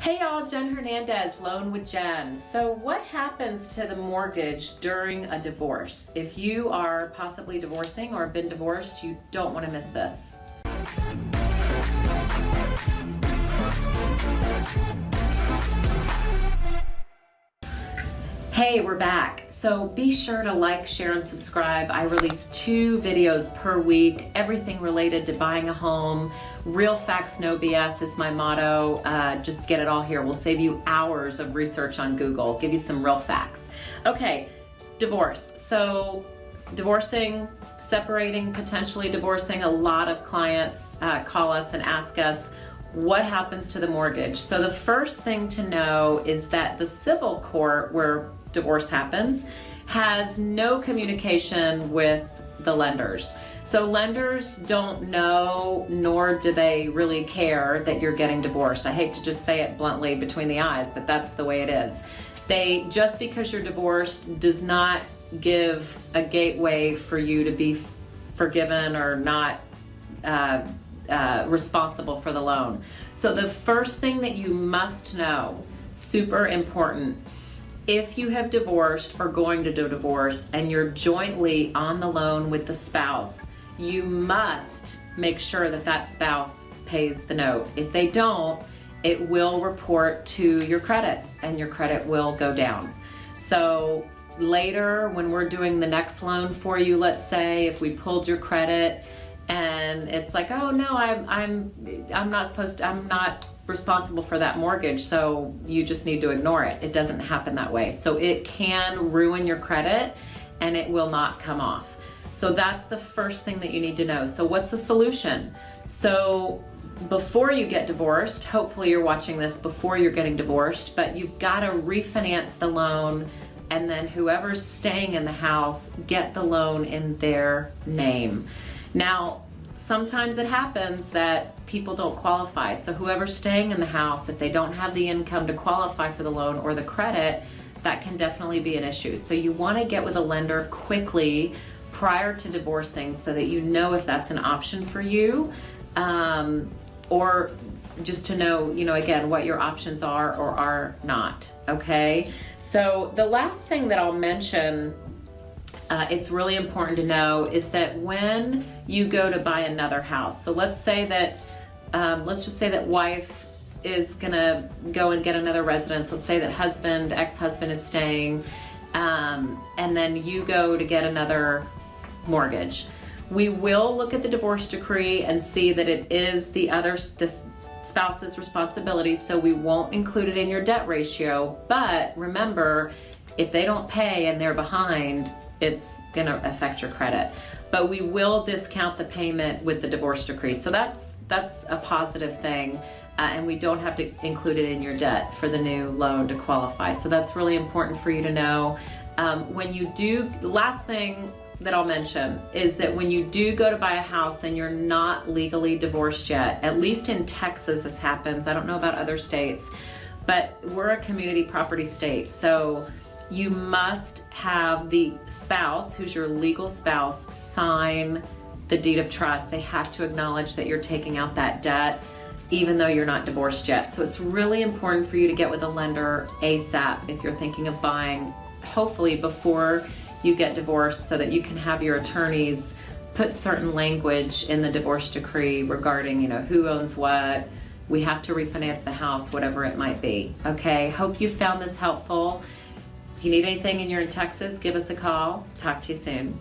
Hey y'all, Jen Hernandez, Loan with Jen. So what happens to the mortgage during a divorce? If you are possibly divorcing or have been divorced, you don't want to miss this. Hey, we're back. So be sure to like, share, and subscribe. I release 2 videos per week, everything related to buying a home. Real facts, no BS is my motto. Just get it all here. We'll save you hours of research on Google, give you some real facts. Okay, divorce. So divorcing, separating, potentially divorcing. A lot of clients call us and ask us, what happens to the mortgage? So the first thing to know is that the civil court, where divorce happens, has no communication with the lenders. So lenders don't know, nor do they really care that you're getting divorced. I hate to just say it bluntly between the eyes, but that's the way it is. Just because you're divorced does not give a gateway for you to be forgiven or not responsible for the loan. So the first thing that you must know, super important, if you have divorced or going to do divorce and you're jointly on the loan with the spouse, you must make sure that that spouse pays the note. If they don't, it will report to your credit and your credit will go down. So later when we're doing the next loan for you, let's say if we pulled your credit and it's like, oh no, I'm not responsible for that mortgage, so you just need to ignore it. It doesn't happen that way. So it can ruin your credit and it will not come off. So that's the first thing that you need to know. So what's the solution? So before you get divorced, hopefully you're watching this before you're getting divorced, but you've got to refinance the loan, and then whoever's staying in the house, get the loan in their name. Now, sometimes it happens that people don't qualify. So whoever's staying in the house, if they don't have the income to qualify for the loan or the credit, that can definitely be an issue. So you want to get with a lender quickly prior to divorcing so that you know if that's an option for you, or just to know, again, what your options are or are not, okay? So the last thing that I'll mention, it's really important to know, is that when you go to buy another house, so let's say that, let's just say that wife is gonna go and get another residence. Let's say that ex-husband is staying, and then you go to get another mortgage. We will look at the divorce decree and see that it is this spouse's responsibility, so we won't include it in your debt ratio. But remember, if they don't pay and they're behind, it's gonna affect your credit. But we will discount the payment with the divorce decree. So that's a positive thing, and we don't have to include it in your debt for the new loan to qualify. So that's really important for you to know. The last thing that I'll mention is that when you do go to buy a house and you're not legally divorced yet, at least in Texas this happens, I don't know about other states, but we're a community property state. So you must have the spouse, who's your legal spouse, sign the deed of trust. They have to acknowledge that you're taking out that debt, even though you're not divorced yet. So it's really important for you to get with a lender ASAP if you're thinking of buying, hopefully before you get divorced, so that you can have your attorneys put certain language in the divorce decree regarding, who owns what, we have to refinance the house, whatever it might be. Okay, hope you found this helpful. If you need anything and you're in Texas, give us a call. Talk to you soon.